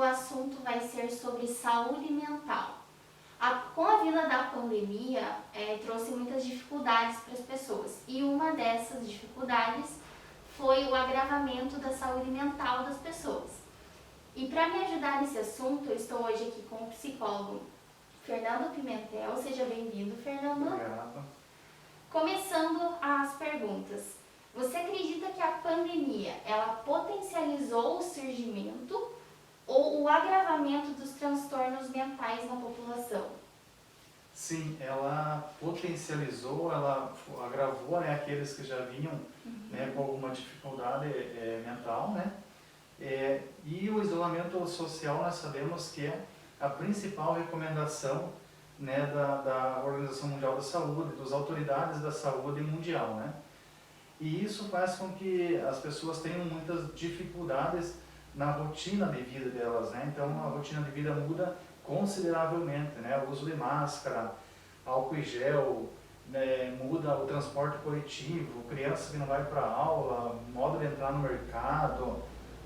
o assunto vai ser sobre saúde mental. Com a vinda da pandemia, trouxe muitas dificuldades para as pessoas, e uma dessas dificuldades foi o agravamento da saúde mental das pessoas. E para me ajudar nesse assunto, eu estou hoje aqui com o psicólogo Fernando Pimentel. Seja bem-vindo, Fernando. Obrigado. Começando as perguntas. Você acredita que a pandemia, ela potencializou o surgimento ou o agravamento dos transtornos mentais na população? Sim, ela potencializou, ela agravou, né, aqueles que já vinham, né, com alguma dificuldade mental, né? E o isolamento social, nós sabemos que é a principal recomendação, né, da Organização Mundial da Saúde, das autoridades da saúde mundial, né? E isso faz com que as pessoas tenham muitas dificuldades na rotina de vida delas, né? Então a rotina de vida muda consideravelmente, né? O uso de máscara, álcool e gel, né? Muda o transporte coletivo, crianças que não vai para aula, modo de entrar no mercado,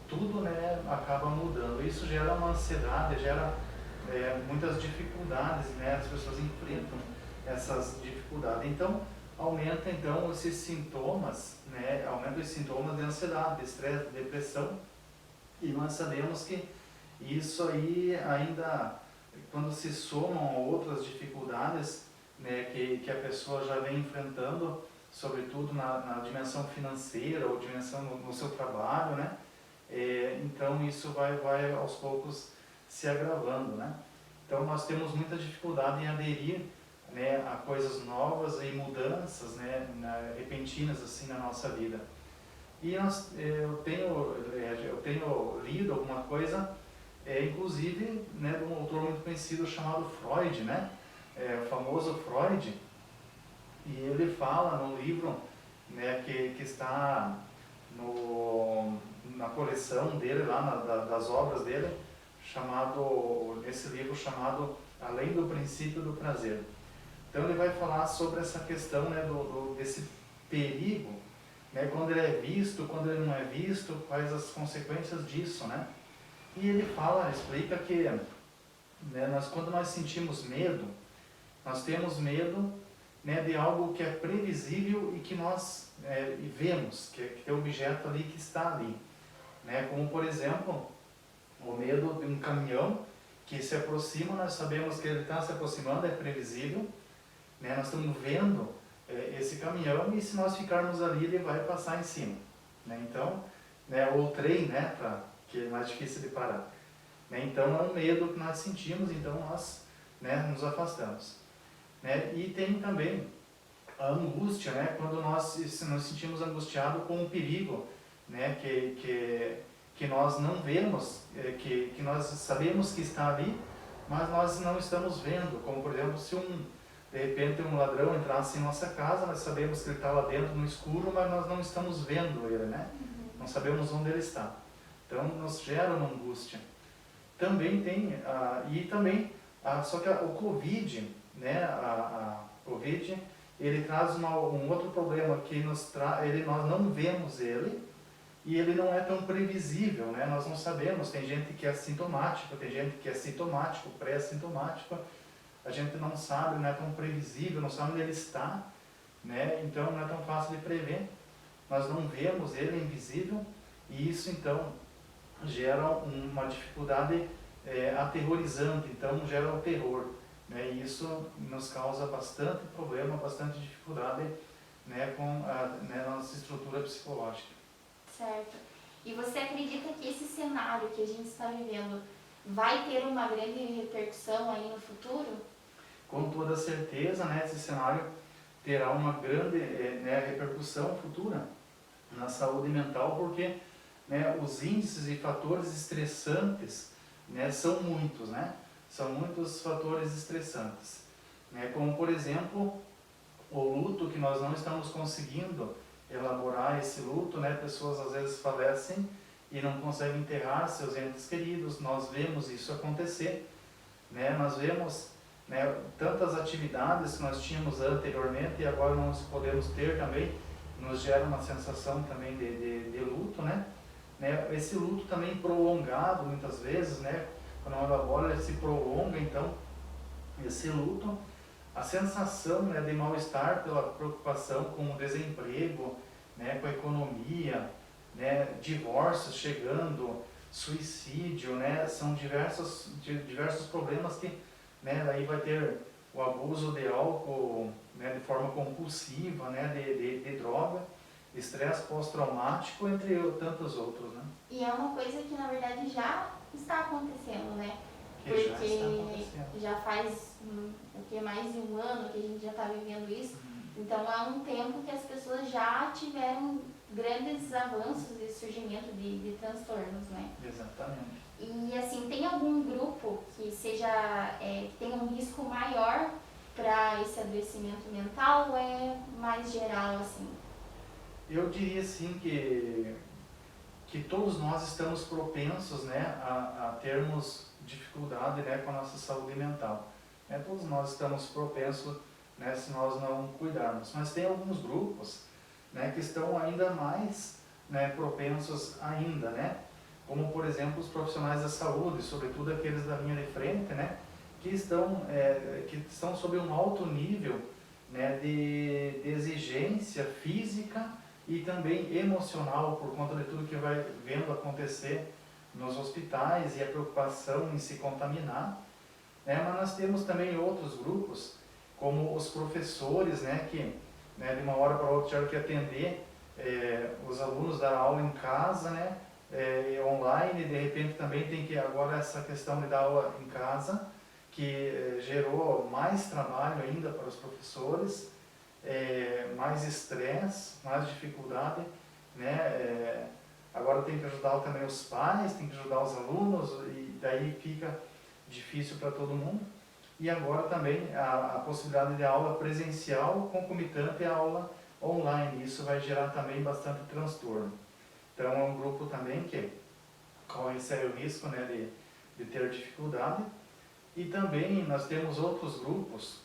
tudo, né, acaba mudando. Isso gera uma ansiedade, gera muitas dificuldades, né? As pessoas enfrentam essas dificuldades. Então aumenta então esses sintomas, né? Aumenta os sintomas de ansiedade, de estresse, de depressão. E nós sabemos que isso aí ainda, quando se somam a outras dificuldades, né, que a pessoa já vem enfrentando, sobretudo na dimensão financeira ou dimensão no seu trabalho, né? Então isso vai aos poucos se agravando, né? Então nós temos muita dificuldade em aderir, né, a coisas novas e mudanças, né, repentinas assim na nossa vida. E eu tenho lido alguma coisa, inclusive, né, de um autor muito conhecido chamado Freud, né, o famoso Freud, e ele fala no livro, né, que está na coleção dele, lá das obras dele, esse livro chamado Além do Princípio do Prazer. Então ele vai falar sobre essa questão, né, desse perigo, né, quando ele é visto, quando ele não é visto, quais as consequências disso, né? E ele explica que, né, quando nós sentimos medo, nós temos medo, né, de algo que é previsível e que nós vemos, que é o objeto ali que está ali, né? Como, por exemplo, o medo de um caminhão que se aproxima, nós sabemos que ele está se aproximando, é previsível, né? Nós estamos vendo esse caminhão e se nós ficarmos ali, ele vai passar em cima, né? Então, né, ou o trem, né, que é mais difícil de parar, né? Então é um medo que nós sentimos, então nós, né, nos afastamos, né? E tem também a angústia, né, quando nós nos sentimos angustiados com um perigo, né, que nós não vemos, que nós sabemos que está ali, mas nós não estamos vendo, como por exemplo, se de repente um ladrão entrasse em nossa casa, nós sabemos que ele está lá dentro no escuro, mas nós não estamos vendo ele, né? Não sabemos onde ele está. Então nos gera uma angústia. Também tem, só que o Covid, né, a Covid, ele traz um outro problema que nós não vemos ele, e ele não é tão previsível, né? Nós não sabemos, tem gente que é sintomática, tem gente que é sintomático, pré-sintomático, a gente não sabe, não é tão previsível, não sabe onde ele está, né? Então não é tão fácil de prever, nós não vemos ele, é invisível, e isso então gera uma dificuldade aterrorizante, então gera o terror, né? E isso nos causa bastante problema, bastante dificuldade, né, com a nossa estrutura psicológica. Certo. E você acredita que esse cenário que a gente está vivendo vai ter uma grande repercussão aí no futuro? Com toda certeza, né, esse cenário terá uma grande repercussão futura na saúde mental, porque, né, os índices e fatores estressantes, né, são muitos, né? São muitos fatores estressantes, né? Como, por exemplo, o luto, que nós não estamos conseguindo elaborar esse luto, né? Pessoas às vezes falecem e não conseguem enterrar seus entes queridos, nós vemos isso acontecer, né? Nós vemos, né, tantas atividades que nós tínhamos anteriormente e agora não podemos ter também, nos gera uma sensação também de luto, né? né? Esse luto também prolongado, muitas vezes, né? Quando uma bola ele se prolonga, então, esse luto, a sensação, né, de mal-estar pela preocupação com o desemprego, né, com a economia, né, divórcios chegando, suicídio, né, são diversos problemas que, né, daí vai ter o abuso de álcool, né, de forma compulsiva, né, de droga, estresse pós-traumático, entre tantos outros, né? E é uma coisa que na verdade já está acontecendo, né? Que já está Porque acontecendo. já faz mais de um ano que a gente já está vivendo isso. Então há um tempo que as pessoas já tiveram grandes avanços de surgimento de transtornos, né? Exatamente. E assim, tem algum grupo que seja que tenha um risco maior para esse adoecimento mental ou é mais geral assim? Eu diria assim que todos nós estamos propensos, né, a termos dificuldade, né, com a nossa saúde mental. Né, todos nós estamos propensos, né, se nós não cuidarmos. Mas tem alguns grupos, né, que estão ainda mais, né, propensos ainda, né, como por exemplo os profissionais da saúde, sobretudo aqueles da linha de frente, né, que estão sob um alto nível, né, de exigência física e também emocional, por conta de tudo que vai vendo acontecer nos hospitais e a preocupação em se contaminar, né? Mas nós temos também outros grupos, como os professores, né, que, né, de uma hora para outra tiveram que atender os alunos da aula em casa, né, online, de repente também tem que agora essa questão de dar aula em casa, que gerou mais trabalho ainda para os professores, mais estresse, mais dificuldade, né? Agora tem que ajudar também os pais, tem que ajudar os alunos, e daí fica difícil para todo mundo. E agora também a possibilidade de aula presencial concomitante à aula online, isso vai gerar também bastante transtorno. Então é um grupo também que corre sério risco, né, de ter dificuldade. E também nós temos outros grupos,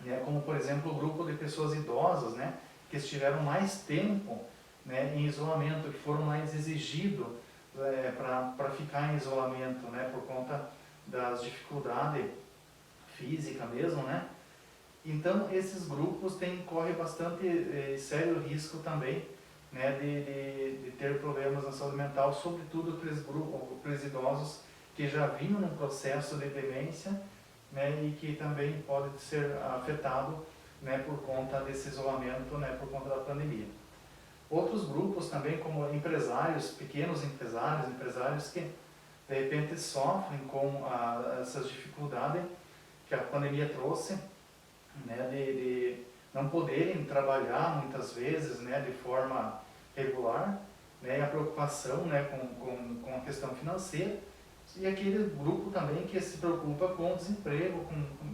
né, como por exemplo o grupo de pessoas idosas, né, que estiveram mais tempo, né, em isolamento, que foram mais exigidos para ficar em isolamento, né, por conta das dificuldades físicas mesmo, né. Então esses grupos correm bastante sério risco também, né, de ter problemas na saúde mental, sobretudo aqueles idosos que já vinham num processo de demência, né, e que também pode ser afetado, né, por conta desse isolamento, né, por conta da pandemia. Outros grupos também, como empresários, pequenos empresários que de repente sofrem com essas dificuldades que a pandemia trouxe, né, de não poderem trabalhar muitas vezes, né, de forma regular, né, e a preocupação, né, com a questão financeira. E aquele grupo também que se preocupa com o desemprego,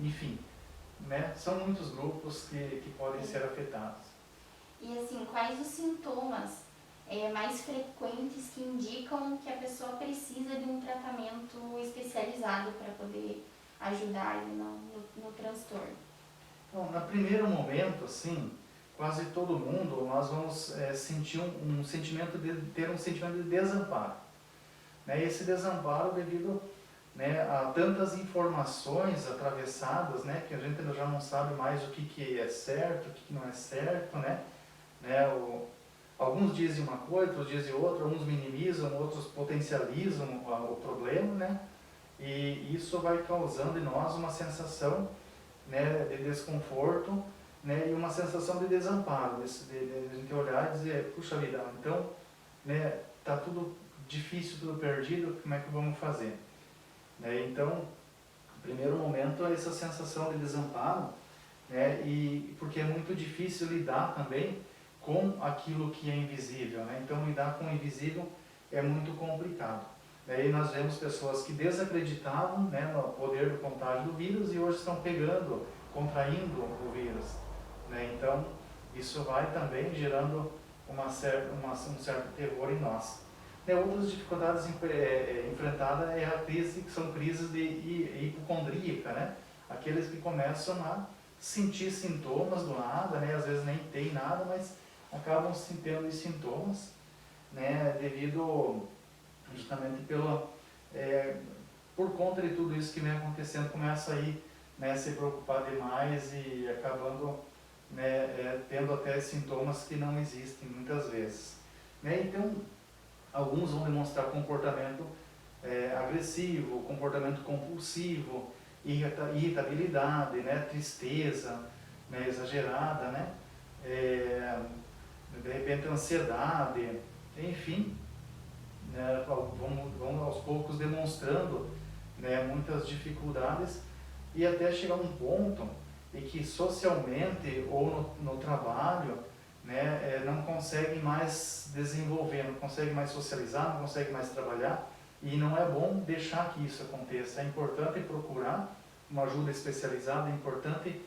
enfim, né? São muitos grupos que podem ser afetados. E assim, quais os sintomas mais frequentes que indicam que a pessoa precisa de um tratamento especializado para poder ajudar ele no transtorno? Então, no primeiro momento, assim, quase todo mundo, nós vamos sentir um sentimento ter um sentimento de desamparo. Né, esse desamparo devido, né, a tantas informações atravessadas, né, que a gente já não sabe mais o que é certo, o que não é certo, né, alguns dizem uma coisa, outros dizem outra, uns minimizam, outros potencializam o problema, né, e isso vai causando em nós uma sensação, né, de desconforto, né, e uma sensação de desamparo, de a gente olhar e dizer, puxa vida, então, né, tá tudo difícil, tudo perdido, como é que vamos fazer? Né? Então, no primeiro momento, é essa sensação de desamparo, né? E porque é muito difícil lidar também com aquilo que é invisível. Né? Então, lidar com o invisível é muito complicado. Daí nós vemos pessoas que desacreditavam, né, no poder do contágio do vírus e hoje estão contraindo o vírus. Né? Então, isso vai também gerando um certo terror em nós. Outras dificuldades enfrentadas são crises de hipocondríaca, né? Aqueles que começam a sentir sintomas do nada, né? Às vezes nem tem nada, mas acabam tendo os sintomas, né, devido justamente por conta de tudo isso que vem acontecendo, começa aí, né, a se preocupar demais e acabando, né, tendo até sintomas que não existem muitas vezes. Né? Então, alguns vão demonstrar comportamento agressivo, comportamento compulsivo, irritabilidade, né, tristeza, né, exagerada, né, de repente ansiedade, enfim, né, vão aos poucos demonstrando, né, muitas dificuldades e até chegar a um ponto em que socialmente ou no trabalho, né, não conseguem mais desenvolver, não conseguem mais socializar, não conseguem mais trabalhar, e não é bom deixar que isso aconteça. É importante procurar uma ajuda especializada, é importante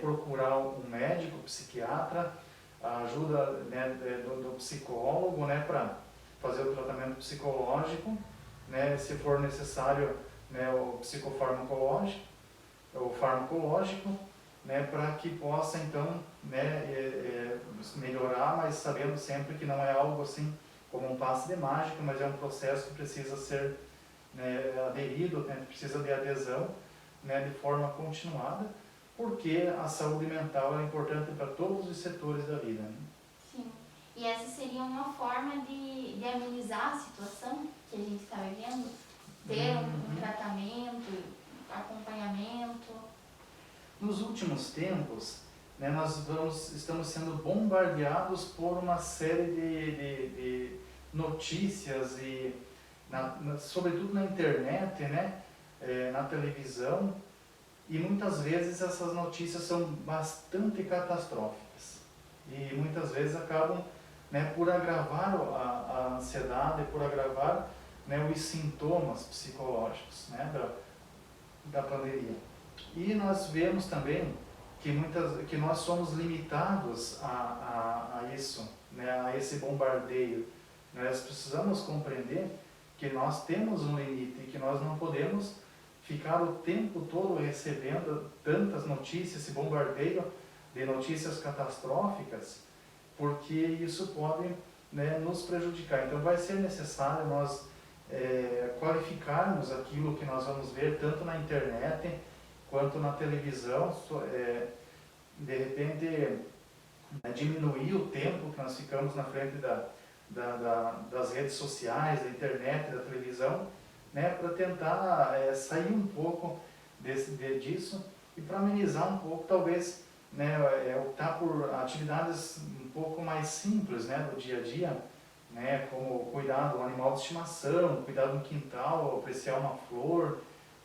procurar um médico, psiquiatra, a ajuda, né, do psicólogo, né, para fazer o tratamento psicológico, né, se for necessário, né, o psicofarmacológico, o farmacológico, né, para que possa então, né, melhorar, mas sabendo sempre que não é algo assim como um passe de mágica, mas é um processo que precisa ser, né, aderido, né, precisa de adesão, né, de forma continuada, porque a saúde mental é importante para todos os setores da vida. Né? Sim. E essa seria uma forma de amenizar a situação que a gente está vivendo? Ter um tratamento, acompanhamento? Nos últimos tempos, né, estamos sendo bombardeados por uma série de notícias, e sobretudo na internet, né, na televisão, e muitas vezes essas notícias são bastante catastróficas e muitas vezes acabam, né, por agravar a ansiedade, por agravar, né, os sintomas psicológicos, né, da pandemia. E nós vemos também que nós somos limitados a isso, né, a esse bombardeio. Nós precisamos compreender que nós temos um limite e que nós não podemos ficar o tempo todo recebendo tantas notícias, esse bombardeio de notícias catastróficas, porque isso pode, né, nos prejudicar. Então vai ser necessário nós qualificarmos aquilo que nós vamos ver, tanto na internet quanto na televisão, de repente, né, diminuir o tempo que nós ficamos na frente das redes sociais, da internet, da televisão, né, para tentar sair um pouco disso e para amenizar um pouco, talvez, né, optar por atividades um pouco mais simples, né, do dia a dia, né, como cuidar do animal de estimação, cuidar do quintal, apreciar uma flor,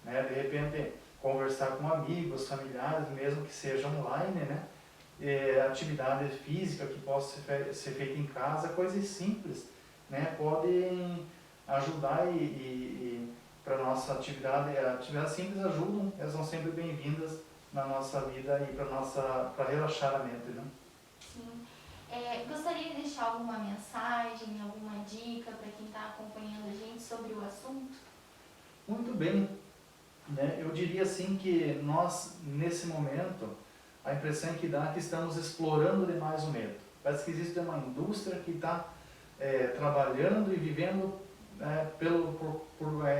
né, de repente conversar com amigos, familiares, mesmo que seja online, né, atividade física que possa ser feita em casa, coisas simples, né, podem ajudar e para a nossa atividades simples ajudam, elas são sempre bem-vindas na nossa vida e para relaxar a mente. Né? Sim. Gostaria de deixar alguma mensagem, alguma dica para quem está acompanhando a gente sobre o assunto? Muito bem. Né? Eu diria assim que nós, nesse momento, a impressão que dá é que estamos explorando demais o medo. Parece que existe uma indústria que está trabalhando e vivendo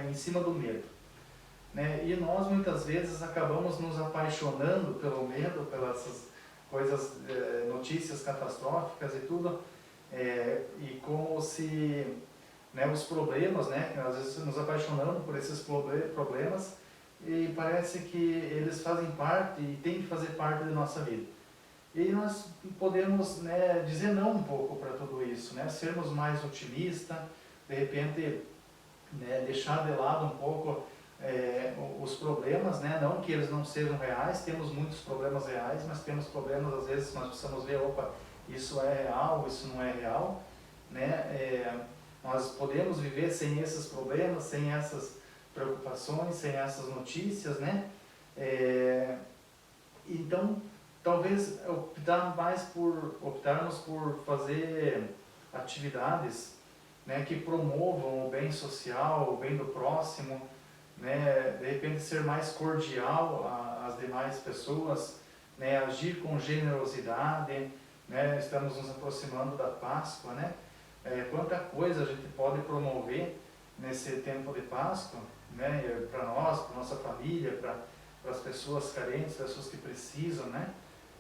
em cima do medo. Né? E nós muitas vezes acabamos nos apaixonando pelo medo, pelas coisas, notícias catastróficas e tudo, e como se, né, os problemas, né, às vezes nos apaixonamos por esses problemas e parece que eles fazem parte e têm que fazer parte da nossa vida. E nós podemos, né, dizer não um pouco para tudo isso, né, sermos mais otimistas, de repente, né, deixar de lado um pouco os problemas, né, não que eles não sejam reais, temos muitos problemas reais, mas temos problemas, às vezes, nós precisamos ver, opa, isso é real, isso não é real, né, nós podemos viver sem esses problemas, sem essas preocupações, sem essas notícias, né, então, talvez optarmos por fazer atividades, né, que promovam o bem social, o bem do próximo, né, de repente ser mais cordial às demais pessoas, né, agir com generosidade, né, estamos nos aproximando da Páscoa, né, quanta coisa a gente pode promover nesse tempo de Páscoa, né, para nós, para nossa família, para as pessoas carentes, pessoas que precisam, né?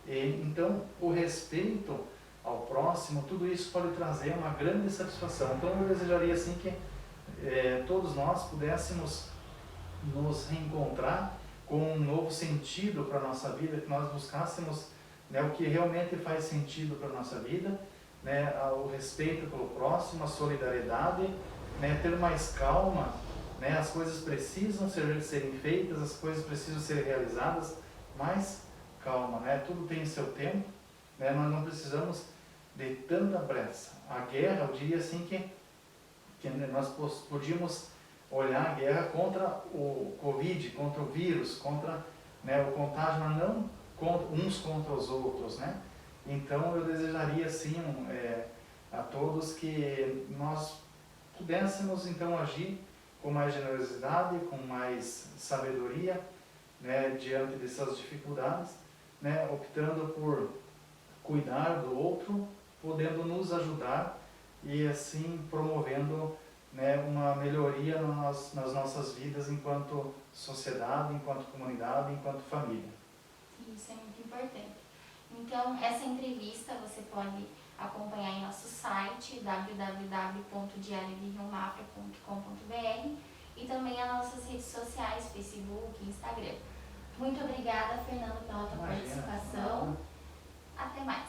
Então, o respeito ao próximo, tudo isso pode trazer uma grande satisfação. Então, eu desejaria assim que todos nós pudéssemos nos reencontrar com um novo sentido para a nossa vida, que nós buscássemos, né, o que realmente faz sentido para a nossa vida, né, o respeito pelo próximo, a solidariedade, né, ter mais calma, né, as coisas precisam serem feitas, as coisas precisam ser realizadas, mas calma, né, tudo tem seu tempo, né, nós não precisamos de tanta pressa. A guerra, eu diria assim que nós podíamos olhar a guerra contra o Covid, contra o vírus, contra, né, o contágio, mas não uns contra os outros, né? Então eu desejaria assim a todos que nós pudéssemos então agir com mais generosidade, com mais sabedoria, né, diante dessas dificuldades, né, optando por cuidar do outro, podendo nos ajudar e assim promovendo, né, uma melhoria nas nossas vidas enquanto sociedade, enquanto comunidade, enquanto família. Isso é muito importante. Então, essa entrevista você pode acompanhar em nosso site www.diarioderiomafra.com.br e também as nossas redes sociais, Facebook, Instagram. Muito obrigada, Fernando, pela tua participação. Até mais.